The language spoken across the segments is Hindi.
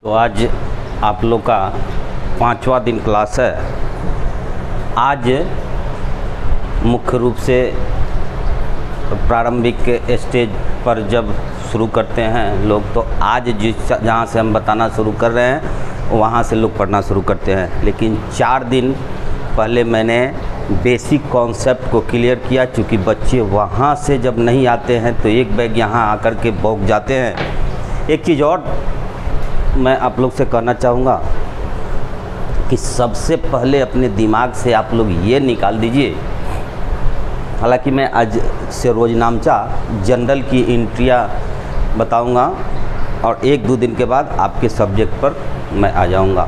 तो आज आप लोग का 5वां दिन क्लास है। आज मुख्य रूप से प्रारंभिक स्टेज पर जब शुरू करते हैं लोग, तो आज जहाँ से हम बताना शुरू कर रहे हैं वहाँ से लोग पढ़ना शुरू करते हैं। लेकिन 4 दिन पहले मैंने बेसिक कॉन्सेप्ट को क्लियर किया, चूँकि बच्चे वहाँ से जब नहीं आते हैं तो एक बैग यहाँ आकर के बौक जाते हैं। एक चीज़ और मैं आप लोग से कहना चाहूँगा कि सबसे पहले अपने दिमाग से आप लोग ये निकाल दीजिए, हालांकि मैं आज से रोज़ नामचा जनरल की एंट्रियाँ बताऊँगा और 1-2 दिन के बाद आपके सब्जेक्ट पर मैं आ जाऊँगा।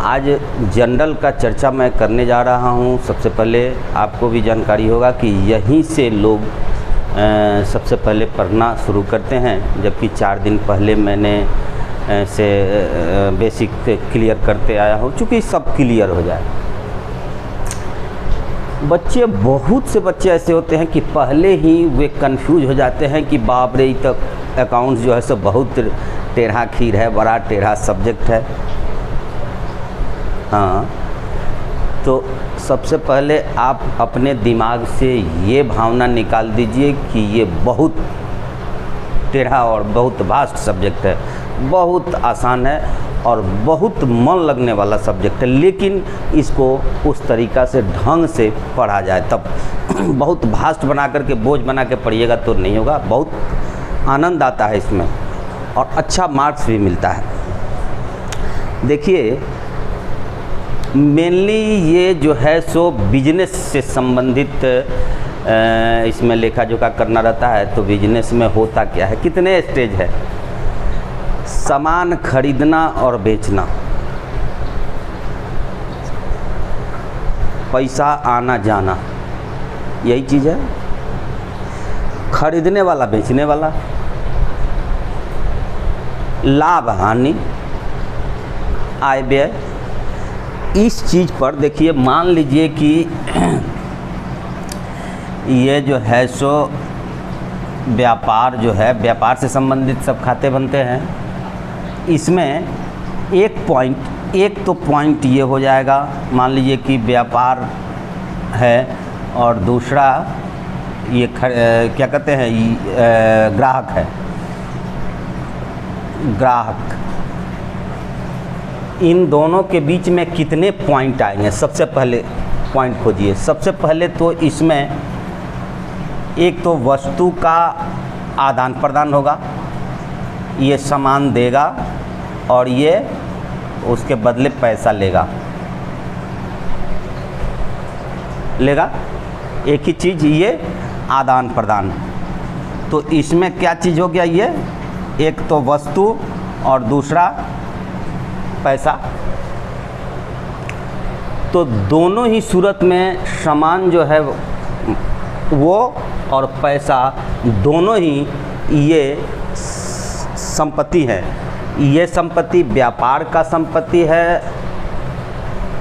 आज जनरल का चर्चा मैं करने जा रहा हूँ। सबसे पहले आपको भी जानकारी होगा कि यहीं से लोग सबसे पहले पढ़ना शुरू करते हैं, जबकि 4 दिन पहले मैंने से बेसिक क्लियर करते आया हूँ, चूँकि सब क्लियर हो जाए। बच्चे, बहुत से बच्चे ऐसे होते हैं कि पहले ही वे कंफ्यूज हो जाते हैं कि बाप रे, तक अकाउंट्स जो है सो बहुत टेढ़ा खीर है, बड़ा टेढ़ा सब्जेक्ट है। हाँ, तो सबसे पहले आप अपने दिमाग से ये भावना निकाल दीजिए कि ये बहुत टेढ़ा और बहुत वास्ट सब्जेक्ट है, बहुत आसान है और बहुत मन लगने वाला सब्जेक्ट है। लेकिन इसको उस तरीक़ा से ढंग से पढ़ा जाए तब। बहुत वास्ट बना करके, बोझ बना के पढ़िएगा तो नहीं होगा। बहुत आनंद आता है इसमें और अच्छा मार्क्स भी मिलता है। देखिए, मेनली ये जो है सो बिजनेस से संबंधित इसमें लेखा जोखा करना रहता है। तो बिजनेस में होता क्या है, कितने स्टेज है? सामान खरीदना और बेचना, पैसा आना जाना, यही चीज़ है। खरीदने वाला, बेचने वाला, लाभ हानि, आय व्यय। इस चीज़ पर देखिए, मान लीजिए कि ये जो है सो व्यापार जो है, व्यापार से संबंधित सब खाते बनते हैं। इसमें एक तो पॉइंट ये हो जाएगा, मान लीजिए कि व्यापार है और दूसरा ये क्या कहते हैं, ग्राहक है। ग्राहक, इन दोनों के बीच में कितने पॉइंट आएंगे? सबसे पहले पॉइंट खोजिए। सबसे पहले तो इसमें एक तो वस्तु का आदान प्रदान होगा, ये सामान देगा और ये उसके बदले पैसा लेगा। एक ही चीज़, ये आदान प्रदान। तो इसमें क्या चीज़ हो गया? ये एक तो वस्तु और दूसरा पैसा। तो दोनों ही सूरत में सामान जो है वो और पैसा, दोनों ही ये संपत्ति है। ये संपत्ति व्यापार का संपत्ति है,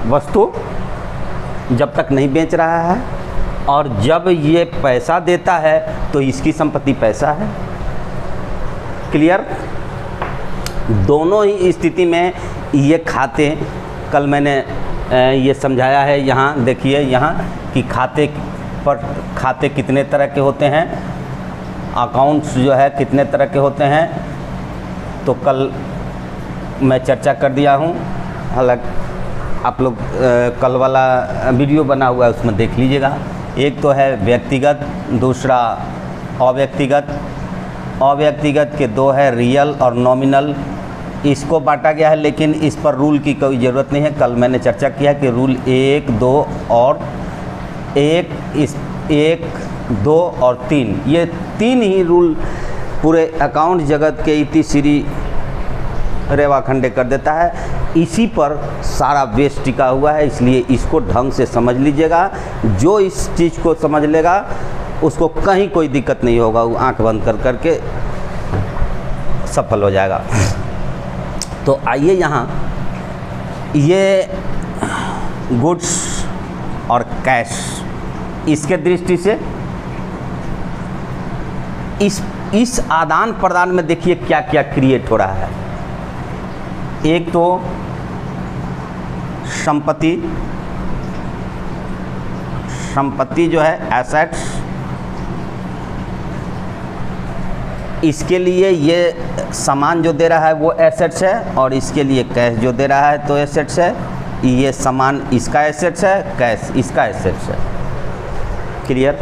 वस्तु जब तक नहीं बेच रहा है, और जब ये पैसा देता है तो इसकी संपत्ति पैसा है। क्लियर? दोनों ही स्थिति में ये खाते, कल मैंने ये समझाया है। यहाँ देखिए, यहाँ कि खाते कितने तरह के होते हैं, अकाउंट्स जो है कितने तरह के होते हैं, तो कल मैं चर्चा कर दिया हूँ। हालांकि आप लोग कल वाला वीडियो बना हुआ है, उसमें देख लीजिएगा। एक तो है व्यक्तिगत, दूसरा अव्यक्तिगत। अव्यक्तिगत के 2 है, रियल और नॉमिनल। इसको बांटा गया है, लेकिन इस पर रूल की कोई ज़रूरत नहीं है। कल मैंने चर्चा किया कि रूल 1, 2 और 1, 2 और 3, ये 3 ही रूल पूरे अकाउंट जगत के इतिश्री रेवाखंडे कर देता है। इसी पर सारा बेस टिका हुआ है, इसलिए इसको ढंग से समझ लीजिएगा। जो इस चीज़ को समझ लेगा उसको कहीं कोई दिक्कत नहीं होगा, वो आंख बंद कर करके सफल हो जाएगा। तो आइए, यहाँ ये गुड्स और कैश, इसके दृष्टि से इस आदान प्रदान में देखिए क्या क्या क्रिएट हो रहा है। एक तो संपत्ति, संपत्ति जो है एसेट्स, इसके लिए ये सामान जो दे रहा है वो एसेट्स है, और इसके लिए कैश जो दे रहा है तो एसेट्स है। ये सामान इसका एसेट्स है, कैश इसका एसेट्स है। क्लियर?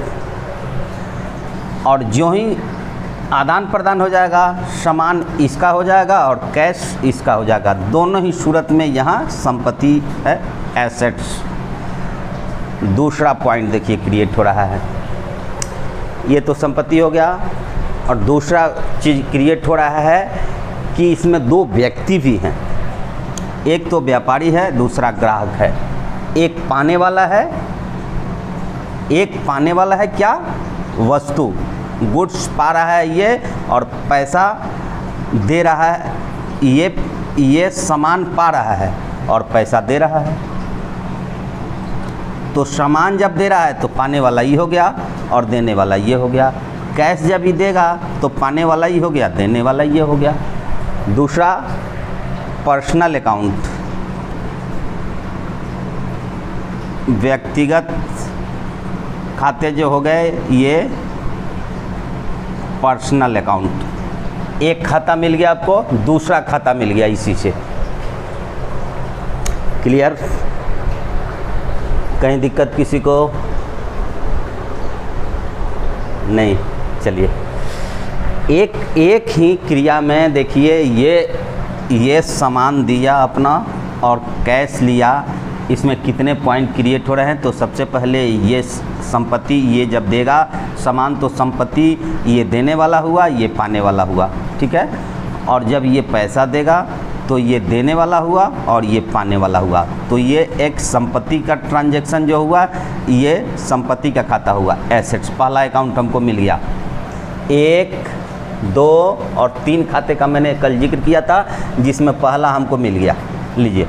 और जो ही आदान प्रदान हो जाएगा, सामान इसका हो जाएगा और कैश इसका हो जाएगा। दोनों ही सूरत में यहाँ संपत्ति है, एसेट्स। दूसरा पॉइंट देखिए क्रिएट हो रहा है, ये तो संपत्ति हो गया। और दूसरा चीज़ क्रिएट हो रहा है कि इसमें दो व्यक्ति भी हैं, एक तो व्यापारी है, दूसरा ग्राहक है। एक पाने वाला है, एक पाने वाला है क्या? वस्तु, गुड्स पा रहा है ये, और पैसा दे रहा है ये सामान पा रहा है और पैसा दे रहा है। तो सामान जब दे रहा है तो पाने वाला ये हो गया और देने वाला ये हो गया। कैश जब ही देगा तो पाने वाला ही हो गया, देने वाला ये हो गया। दूसरा पर्सनल अकाउंट, व्यक्तिगत खाते जो हो गए ये पर्सनल अकाउंट। एक खाता मिल गया आपको, दूसरा खाता मिल गया इसी से। क्लियर? कहीं दिक्कत किसी को नहीं? चलिए, एक ही क्रिया में देखिए ये सामान दिया अपना और कैश लिया, इसमें कितने पॉइंट क्रिएट हो रहे हैं। तो सबसे पहले ये संपत्ति, ये जब देगा सामान तो संपत्ति ये देने वाला हुआ, ये पाने वाला हुआ, ठीक है। और जब ये पैसा देगा तो ये देने वाला हुआ और ये पाने वाला हुआ। तो ये एक संपत्ति का ट्रांजैक्शन जो हुआ, ये संपत्ति का खाता हुआ, एसेट्स। पहला अकाउंट हमको मिल गया। 1, 2 और 3 खाते का मैंने कल जिक्र किया था, जिसमें पहला हमको मिल गया। लीजिए,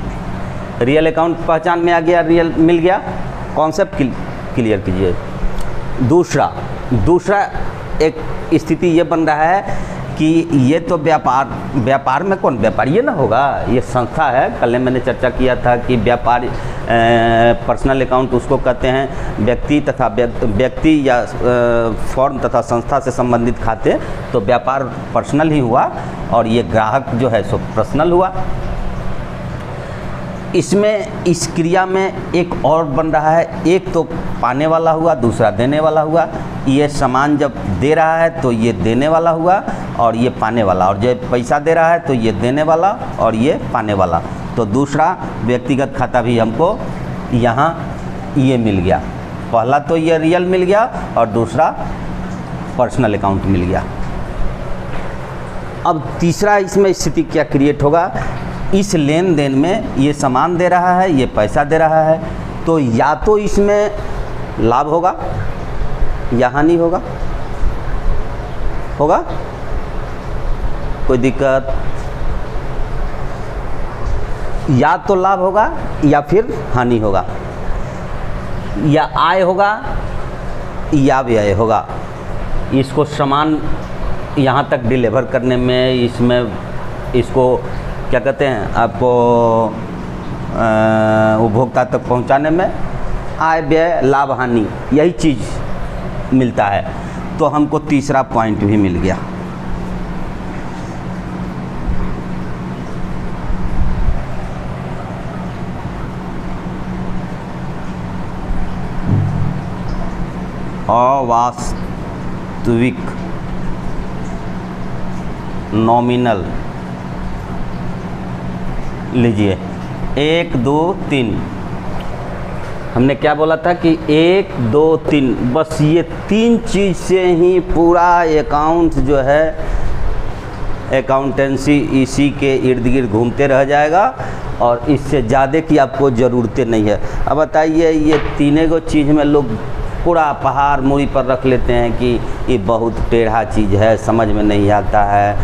रियल अकाउंट पहचान में आ गया, रियल मिल गया, कॉन्सेप्ट क्लियर कीजिए। दूसरा एक स्थिति ये बन रहा है कि ये तो व्यापार में कौन व्यापारी ये ना होगा, ये संस्था है। कल मैंने चर्चा किया था कि व्यापार पर्सनल अकाउंट उसको कहते हैं व्यक्ति या फॉर्म तथा संस्था से संबंधित खाते। तो व्यापार पर्सनल ही हुआ और ये ग्राहक जो है सो पर्सनल हुआ। इसमें इस क्रिया में एक और बन रहा है, एक तो पाने वाला हुआ, दूसरा देने वाला हुआ। ये सामान जब दे रहा है तो ये देने वाला हुआ और ये पाने वाला, और जब पैसा दे रहा है तो ये देने वाला और ये पाने वाला। तो दूसरा व्यक्तिगत खाता भी हमको यहाँ ये मिल गया। पहला तो ये रियल मिल गया और दूसरा पर्सनल अकाउंट मिल गया। अब तीसरा इसमें स्थिति क्या क्रिएट होगा, इस लेन देन में ये सामान दे रहा है, ये पैसा दे रहा है। तो या तो इसमें लाभ होगा या हानि होगा। कोई दिक्कत? या तो लाभ होगा या फिर हानि होगा, या आय होगा या व्यय होगा। इसको सामान यहाँ तक डिलीवर करने में, इसमें इसको क्या कहते हैं आपको उपभोक्ता तक पहुँचाने में आय व्यय लाभ हानि यही चीज़ मिलता है। तो हमको तीसरा पॉइंट भी मिल गया। अवास्तविक नॉमिनल। लीजिए 1 2 3, हमने क्या बोला था कि 1 2 3, बस ये 3 चीज़ से ही पूरा अकाउंट जो है अकाउंटेंसी इसी के इर्द गिर्द घूमते रह जाएगा और इससे ज़्यादा की आपको ज़रूरतें नहीं है। अब बताइए, ये तीनों को चीज़ में लोग पूरा पहाड़ मूड़ी पर रख लेते हैं कि ये बहुत टेढ़ा चीज़ है, समझ में नहीं आता है,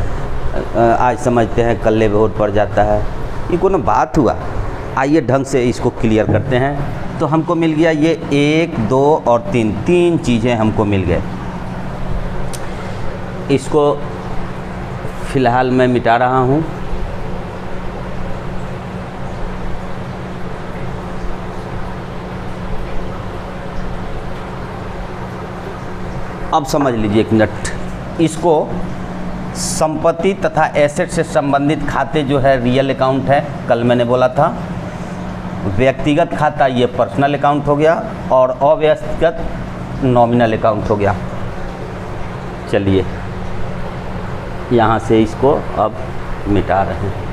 आज समझते हैं कल्ले वोट पड़ जाता है। ये कोनो बात हुआ? आइए ढंग से इसको क्लियर करते हैं। तो हमको मिल गया ये 1 2 और 3 चीज़ें हमको मिल गए। इसको फ़िलहाल मैं मिटा रहा हूँ। अब समझ लीजिए एक मिनट, इसको संपत्ति तथा एसेट से संबंधित खाते जो है रियल अकाउंट है, कल मैंने बोला था। व्यक्तिगत खाता ये पर्सनल अकाउंट हो गया और अव्यक्तिगत नॉमिनल अकाउंट हो गया। चलिए यहाँ से इसको अब मिटा रहे हैं।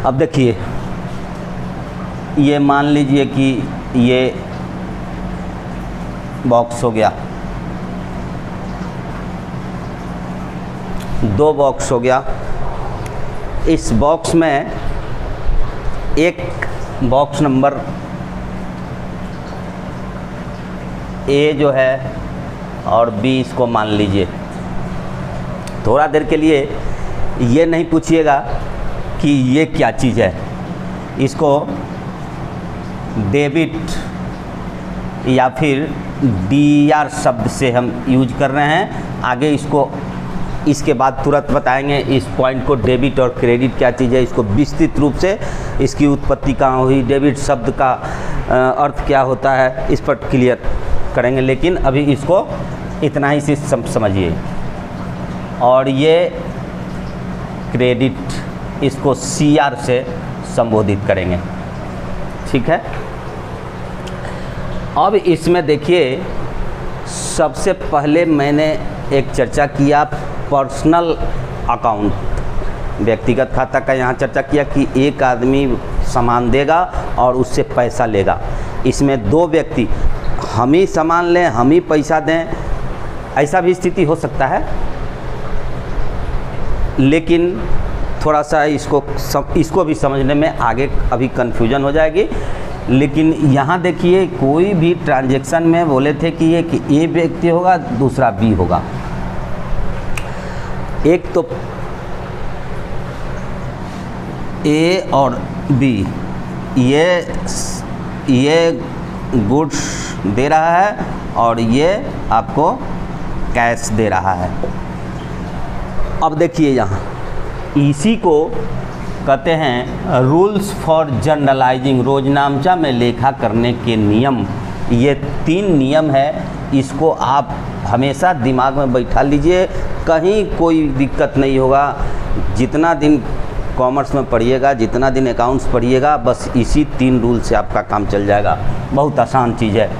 अब देखिए, ये मान लीजिए कि ये बॉक्स हो गया, 2 बॉक्स हो गया। इस बॉक्स में एक बॉक्स नंबर ए जो है और बी इसको मान लीजिए। थोड़ा देर के लिए ये नहीं पूछिएगा कि ये क्या चीज़ है, इसको डेबिट या फिर डीआर शब्द से हम यूज कर रहे हैं। आगे इसको इसके बाद तुरंत बताएंगे इस पॉइंट को, डेबिट और क्रेडिट क्या चीज़ है, इसको विस्तृत रूप से इसकी उत्पत्ति कहाँ हुई, डेबिट शब्द का अर्थ क्या होता है, इस पर क्लियर करेंगे। लेकिन अभी इसको इतना ही से समझिए। और ये क्रेडिट, इसको सीआर से संबोधित करेंगे, ठीक है। अब इसमें देखिए, सबसे पहले मैंने एक चर्चा किया पर्सनल अकाउंट, व्यक्तिगत खाता का यहाँ चर्चा किया कि एक आदमी सामान देगा और उससे पैसा लेगा। इसमें 2 व्यक्ति, हम ही सामान लें हम ही पैसा दें, ऐसा भी स्थिति हो सकता है। लेकिन थोड़ा सा इसको भी समझने में आगे अभी कन्फ्यूजन हो जाएगी। लेकिन यहाँ देखिए, कोई भी ट्रांजैक्शन में बोले थे कि एक ए व्यक्ति होगा, दूसरा बी होगा। एक तो ए और बी ये गुड्स दे रहा है और ये आपको कैश दे रहा है। अब देखिए यहाँ, इसी को कहते हैं रूल्स फॉर जनरलाइजिंग, रोजनामचा में लेखा करने के नियम। ये 3 नियम है, इसको आप हमेशा दिमाग में बैठा लीजिए, कहीं कोई दिक्कत नहीं होगा। जितना दिन कॉमर्स में पढ़िएगा, जितना दिन अकाउंट्स पढ़िएगा, बस इसी 3 रूल से आपका काम चल जाएगा। बहुत आसान चीज़ है।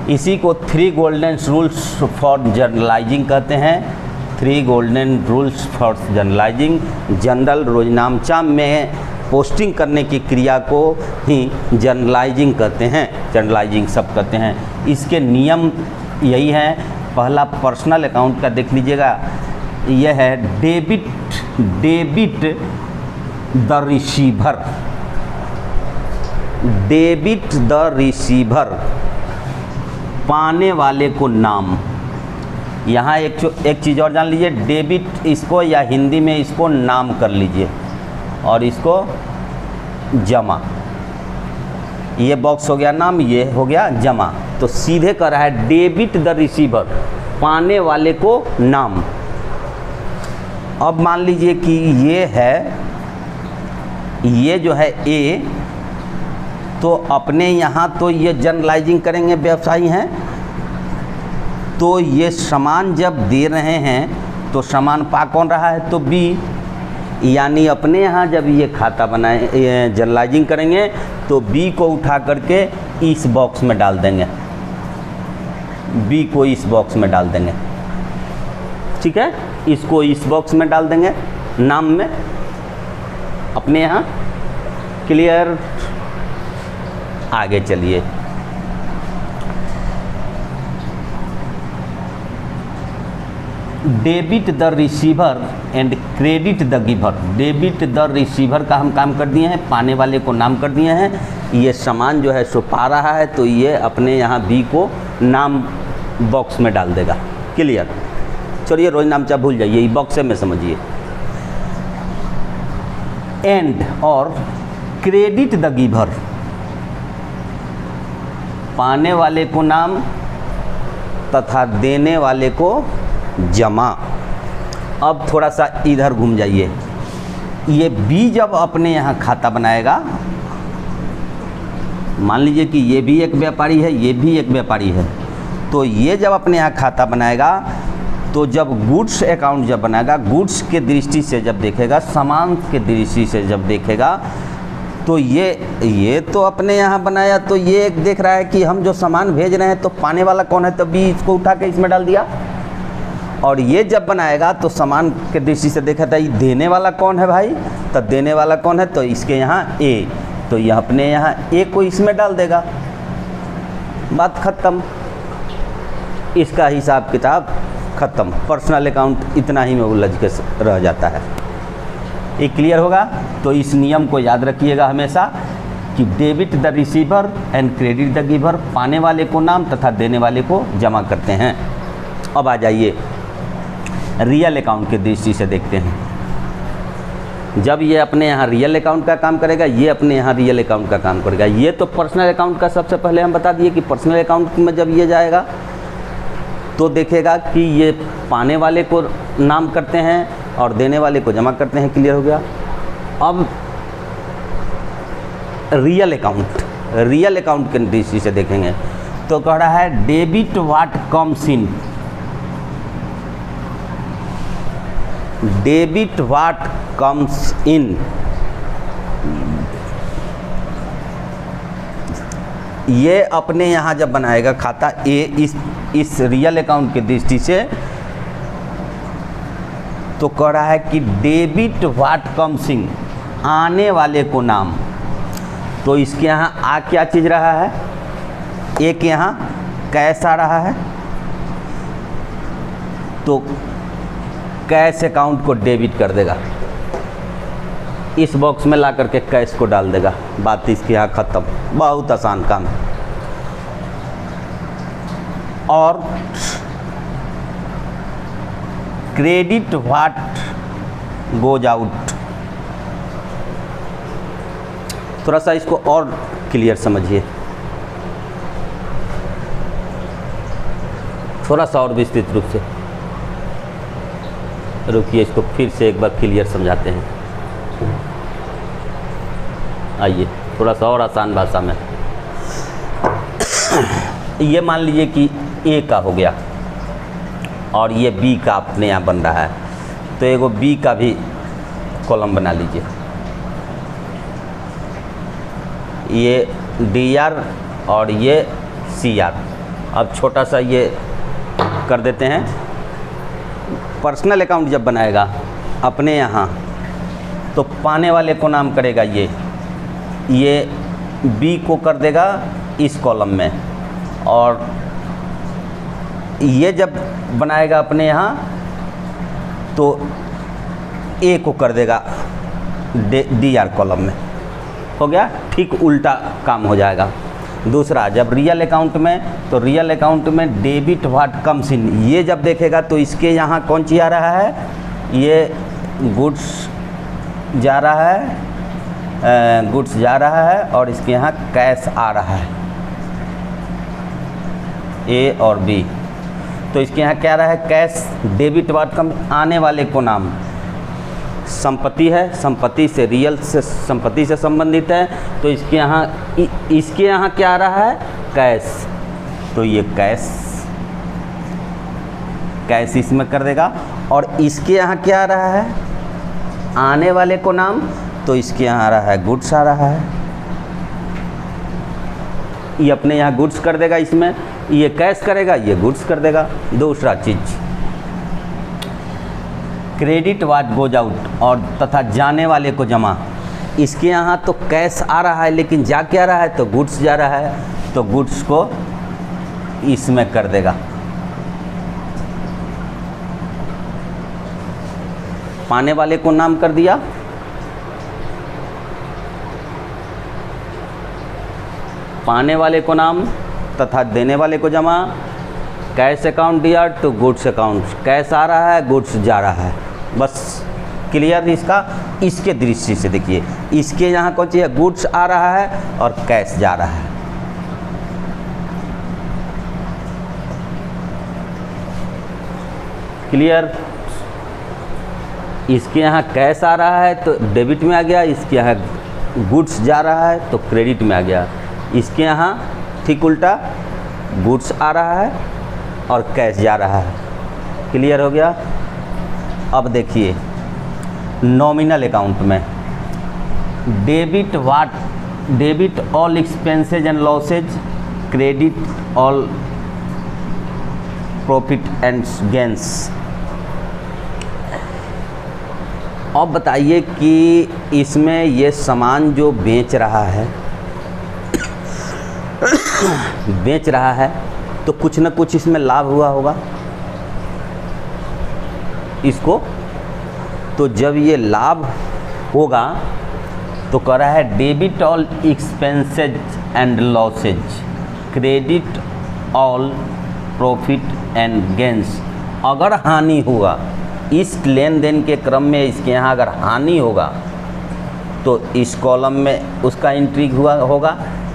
इसी को 3 गोल्डन रूल्स फॉर जनरलाइजिंग कहते हैं। 3 golden rules for generalising, general रोजनामचा में पोस्टिंग करने की क्रिया को ही जनरलाइजिंग कहते हैं, जनरलाइजिंग सब कहते हैं। इसके नियम यही हैं। पहला पर्सनल अकाउंट का देख लीजिएगा, यह है debit the receiver, debit the receiver, पाने वाले को नाम। यहाँ एक चीज़ और जान लीजिए, डेबिट इसको या हिंदी में इसको नाम कर लीजिए और इसको जमा। ये बॉक्स हो गया नाम, ये हो गया जमा। तो सीधे कर रहा है डेबिट द रिसीवर, पाने वाले को नाम। अब मान लीजिए कि ये है, ये जो है ए, तो अपने यहाँ तो ये जनरलाइजिंग करेंगे, व्यवसायी हैं, तो ये सामान जब दे रहे हैं तो सामान पा कौन रहा है, तो बी। यानी अपने यहाँ जब ये खाता बनाए जनरलाइजिंग करेंगे तो बी को उठा करके इस बॉक्स में डाल देंगे, बी को इस बॉक्स में डाल देंगे, ठीक है। इसको इस बॉक्स में डाल देंगे नाम में अपने यहाँ। क्लियर? आगे चलिए। Debit the receiver and credit the giver. Debit the receiver का हम काम कर दिए हैं, पाने वाले को नाम कर दिए हैं। ये सामान जो है सो पा रहा है, तो ये अपने यहाँ बी को नाम बॉक्स में डाल देगा। क्लियर? चलिए रोजनामचा भूल जाइए, ये बॉक्स में समझिए। एंड और क्रेडिट द गिवर, पाने वाले को नाम तथा देने वाले को जमा। अब थोड़ा सा इधर घूम जाइए, ये बी जब अपने यहाँ खाता बनाएगा, मान लीजिए कि ये भी एक व्यापारी है, ये भी एक व्यापारी है, तो ये जब अपने यहाँ खाता बनाएगा तो जब गुड्स अकाउंट जब बनाएगा, गुड्स के दृष्टि से जब देखेगा, सामान के दृष्टि से जब देखेगा, तो ये तो अपने यहाँ बनाया, तो ये एक देख रहा है कि हम जो सामान भेज रहे हैं तो पाने वाला कौन है, तो बी इसको उठा के इसमें डाल दिया। और ये जब बनाएगा तो सामान के दृष्टि से देखा था ये देने वाला कौन है भाई, तो देने वाला कौन है, तो इसके यहाँ ए, तो यह अपने यहाँ ए को इसमें डाल देगा, बात ख़त्म, इसका हिसाब किताब ख़त्म। पर्सनल अकाउंट इतना ही में उलझ के रह जाता है। ये क्लियर होगा? तो इस नियम को याद रखिएगा हमेशा कि debit the receiver and credit the giver, पाने वाले को नाम तथा देने वाले को जमा करते हैं। अब आ जाइए रियल अकाउंट की दृष्टि से देखते हैं। जब ये अपने यहाँ रियल अकाउंट का काम करेगा, ये अपने यहाँ रियल अकाउंट का काम करेगा। ये तो पर्सनल अकाउंट का सबसे पहले हम बता दिए कि पर्सनल अकाउंट में जब ये जाएगा तो देखेगा कि ये पाने वाले को नाम करते हैं और देने वाले को जमा करते हैं। क्लियर हो गया? अब रियल अकाउंट के दृष्टि से देखेंगे तो कह रहा है debit what comes in, debit what comes in, ये अपने यहाँ जब बनाएगा खाता ए इस रियल अकाउंट की दृष्टि से, तो कह रहा है कि डेबिट व्हाट कम्स इन, आने वाले को नाम, तो इसके यहाँ आ क्या चीज़ रहा है, एक यहाँ कैश आ रहा है, तो कैश अकाउंट को डेबिट कर देगा, इस बॉक्स में ला करके कैश को डाल देगा, बात इसके यहाँ ख़त्म। बहुत आसान काम है। और क्रेडिट व्हाट गोज आउट, थोड़ा सा इसको और क्लियर समझिए, थोड़ा सा और विस्तृत रूप से। रुकिए, इसको फिर से एक बार क्लियर समझाते हैं। आइए थोड़ा सा और आसान भाषा में। ये मान लीजिए कि ए का हो गया और ये बी का अपने यहाँ बन रहा है, तो एगो बी का भी कॉलम बना लीजिए। ये डी आर और ये सी आर। अब छोटा सा ये कर देते हैं। पर्सनल अकाउंट जब बनाएगा अपने यहाँ, तो पाने वाले को नाम करेगा ये बी को कर देगा इस कॉलम में, और ये जब बनाएगा अपने यहाँ तो ए को कर देगा डी आर कॉलम में। हो गया? ठीक उल्टा काम हो जाएगा। दूसरा, जब रियल अकाउंट में, तो रियल अकाउंट में डेबिट व्हाट कम्स इन, ये जब देखेगा तो इसके यहाँ कौन चीज़ आ रहा है, ये गुड्स जा रहा है, गुड्स जा रहा है, और इसके यहाँ कैश आ रहा है, ए और बी। तो इसके यहाँ क्या रहा है, कैश, डेबिट व्हाट कम, आने वाले को नाम, संपत्ति है, संपत्ति से रियल से संपत्ति से संबंधित है, तो इसके यहाँ क्या आ रहा है, कैश, तो ये कैश इसमें कर देगा। और इसके यहाँ क्या आ रहा है, आने वाले को नाम, तो इसके यहाँ आ रहा है गुड्स आ रहा है, ये अपने यहाँ गुड्स कर देगा, इसमें ये कैश करेगा, ये गुड्स कर देगा। दूसरा चीज़, क्रेडिट व्हाट गोज आउट, और तथा जाने वाले को जमा, इसके यहाँ तो कैश आ रहा है लेकिन जा क्या रहा है, तो गुड्स जा रहा है, तो गुड्स को इसमें कर देगा। पाने वाले को नाम कर दिया, पाने वाले को नाम तथा देने वाले को जमा, कैश अकाउंट दिया तो गुड्स अकाउंट, कैश आ रहा है, गुड्स जा रहा है। बस क्लियर इसका, इसके दृष्टि से देखिए, इसके यहाँ कौन सी है, गुड्स आ रहा है और कैश जा रहा है। क्लियर? इसके यहाँ कैश आ रहा है तो डेबिट में आ गया, इसके यहाँ गुड्स जा रहा है तो क्रेडिट में आ गया। इसके यहाँ ठीक उल्टा, गुड्स आ रहा है और कैश जा रहा है। क्लियर हो गया। अब देखिए नॉमिनल अकाउंट में debit all expenses and losses, credit all profit and gains. अब बताइए कि इसमें ये सामान जो बेच रहा है तो कुछ न कुछ इसमें लाभ हुआ होगा इसको। तो जब ये लाभ होगा तो कह रहा है debit all expenses and losses, credit all profit and gains. अगर हानि हुआ इस लेन देन के क्रम में, इसके यहाँ अगर हानि होगा तो इस कॉलम में उसका एंट्री हुआ होगा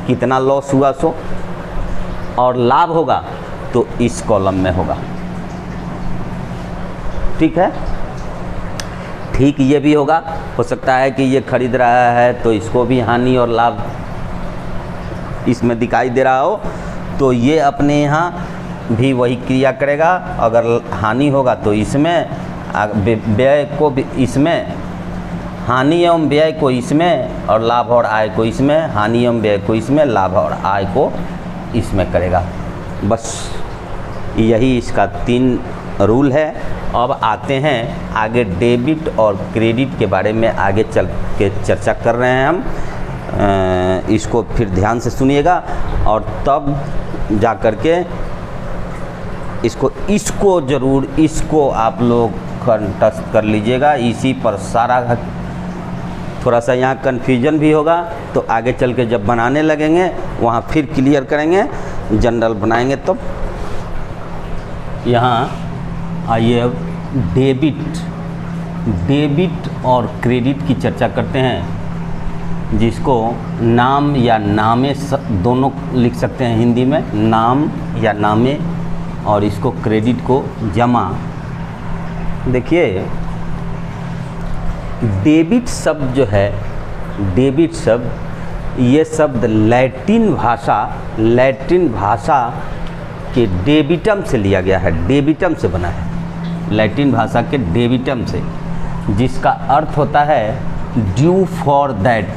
कितना लॉस हुआ सो, और लाभ होगा तो इस कॉलम में होगा। ठीक है। ठीक ये भी होगा, हो सकता है कि ये खरीद रहा है तो इसको भी हानि और लाभ इसमें दिखाई दे रहा हो, तो ये अपने यहाँ भी वही क्रिया करेगा। अगर हानि होगा तो इसमें, व्यय को भी इसमें, हानि एवं व्यय को इसमें और लाभ और आय को इसमें, हानि एवं व्यय को इसमें, लाभ और आय को इसमें करेगा। बस यही इसका 3 रूल है। अब आते हैं आगे डेबिट और क्रेडिट के बारे में, आगे चल के चर्चा कर रहे हैं हम। इसको फिर ध्यान से सुनिएगा और तब जा कर के इसको ज़रूर इसको आप लोग कंठस्थ कर लीजिएगा। इसी पर सारा, थोड़ा सा यहाँ कन्फ्यूजन भी होगा तो आगे चल के जब बनाने लगेंगे वहाँ फिर क्लियर करेंगे, जनरल बनाएंगे तब। यहाँ आइए अब डेबिट और क्रेडिट की चर्चा करते हैं, जिसको नाम या नामे दोनों लिख सकते हैं हिंदी में, नाम या नामे, और इसको क्रेडिट को जमा। देखिए डेबिट शब्द जो है, डेबिट शब्द, ये शब्द लैटिन भाषा के डेबिटम से लिया गया है, डेबिटम से बना है, लैटिन भाषा के डेबिटम से, जिसका अर्थ होता है ड्यू फॉर दैट,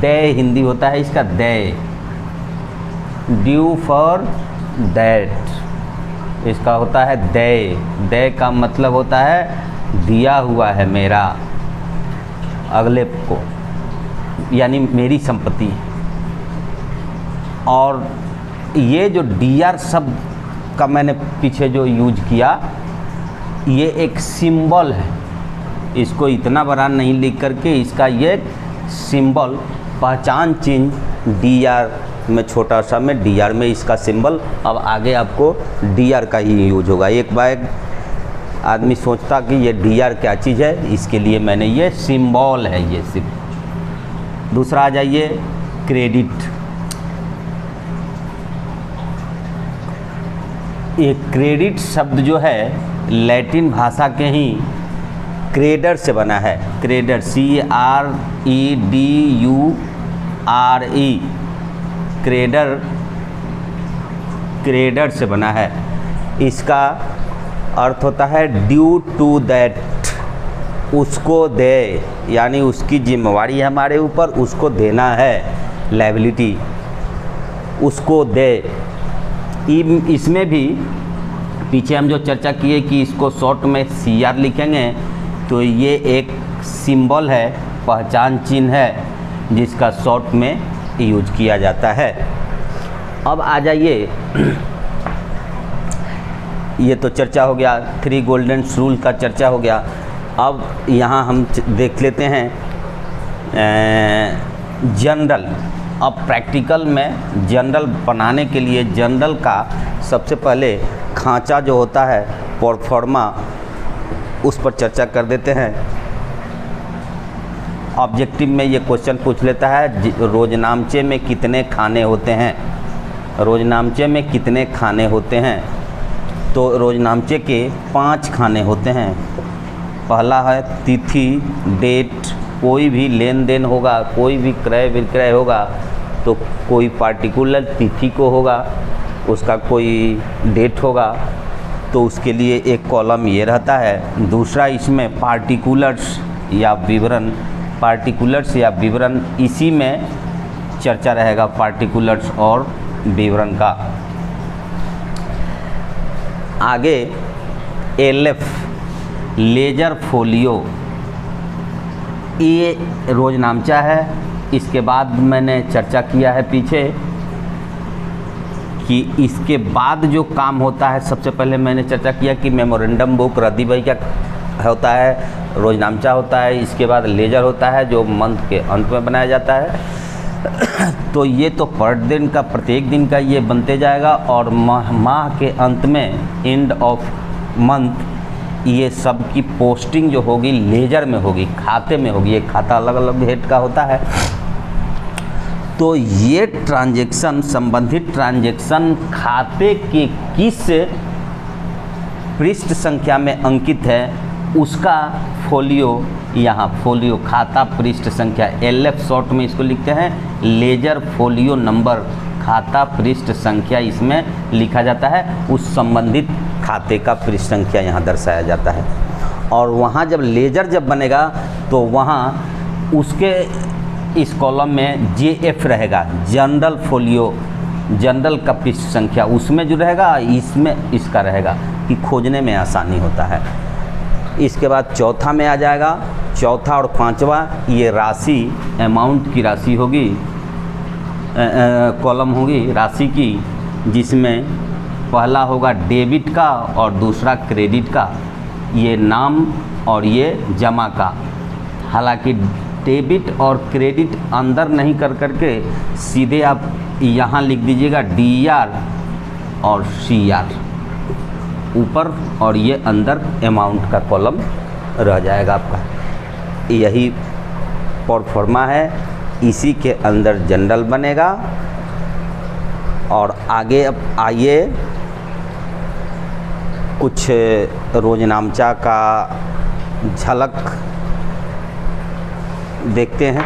दे हिंदी होता है इसका दे, ड्यू फॉर दैट इसका होता है दे का मतलब होता है दिया हुआ है मेरा अगले को, यानी मेरी संपत्ति। और ये जो डीआर शब्द का मैंने पीछे जो यूज किया, ये एक सिंबल है, इसको इतना बड़ा नहीं लिख करके इसका ये सिंबल, पहचान चिन्ह डीआर में, छोटा सा में डीआर में इसका सिंबल। अब आगे आपको डीआर का ही यूज होगा। एक बार आदमी सोचता कि ये डीआर क्या चीज़ है, इसके लिए मैंने ये सिंबल है, ये सिर्फ। दूसरा आ जाइए क्रेडिट। ये क्रेडिट शब्द जो है लैटिन भाषा के ही क्रेडर से बना है, क्रेडर, CREDURE, क्रेडर से बना है। इसका अर्थ होता है ड्यू टू दैट, उसको दे, यानी उसकी जिम्मेवारी है हमारे ऊपर, उसको देना है, लायबिलिटी, उसको दे। इसमें भी पीछे हम जो चर्चा किए कि इसको शॉर्ट में CR लिखेंगे, तो ये एक सिंबल है, पहचान चिन्ह है, जिसका शॉर्ट में यूज किया जाता है। अब आ जाइए, ये तो चर्चा हो गया, 3 गोल्डन रूल का चर्चा हो गया। अब यहाँ हम देख लेते हैं जनरल। अब प्रैक्टिकल में जनरल बनाने के लिए जनरल का सबसे पहले खांचा जो होता है, प्रोफार्मा, उस पर चर्चा कर देते हैं। ऑब्जेक्टिव में ये क्वेश्चन पूछ लेता है, रोजनामचे में कितने खाने होते हैं, रोजनामचे में कितने खाने होते हैं। तो रोजनामचे के 5 खाने होते हैं। पहला है तिथि, डेट, कोई भी लेन देन होगा, कोई भी क्रय विक्रय होगा तो कोई पार्टिकुलर तिथि को होगा, उसका कोई डेट होगा, तो उसके लिए एक कॉलम ये रहता है। दूसरा इसमें पार्टिकुलर्स या विवरण, इसी में चर्चा रहेगा पार्टिकुलर्स और विवरण का। आगे LF लेजर फोलियो, ये रोजनामचा है। इसके बाद मैंने चर्चा किया है पीछे कि इसके बाद जो काम होता है, सबसे पहले मैंने चर्चा किया कि मेमोरेंडम बुक रद्दी बही का होता है, रोजनामचा होता है, इसके बाद लेजर होता है जो मंथ के अंत में बनाया जाता है। तो ये तो पर दिन का, प्रत्येक दिन का ये बनते जाएगा और माह के अंत में, एंड ऑफ मंथ, ये सब की पोस्टिंग जो होगी लेजर में होगी, खाते में होगी। एक खाता अलग अलग हेड का होता है। तो ये ट्रांजैक्शन, संबंधित ट्रांजैक्शन खाते के किस पृष्ठ संख्या में अंकित है, उसका फोलियो, यहाँ फोलियो खाता पृष्ठ संख्या, LF शॉर्ट में इसको लिखते हैं, लेजर फोलियो नंबर, खाता पृष्ठ संख्या इसमें लिखा जाता है। उस संबंधित खाते का पृष्ठ संख्या यहाँ दर्शाया जाता है। और वहाँ जब लेजर जब बनेगा तो वहाँ उसके इस कॉलम में JF रहेगा, जनरल फोलियो, जनरल का पृष्ठ संख्या उसमें जो रहेगा, इसमें इसका रहेगा कि खोजने में आसानी होता है। इसके बाद चौथा में आ जाएगा, चौथा और पांचवा ये राशि, अमाउंट की राशि होगी, कॉलम होगी राशि की, जिसमें पहला होगा डेबिट का और दूसरा क्रेडिट का, ये नाम और ये जमा का। हालांकि डेबिट और क्रेडिट अंदर नहीं कर करके सीधे आप यहाँ लिख दीजिएगा DR और CR ऊपर, और ये अंदर अमाउंट का कॉलम रह जाएगा आपका। यही प्रोफार्मा है, इसी के अंदर जनरल बनेगा। और आगे अब आइए कुछ रोजनामचा का झलक देखते हैं।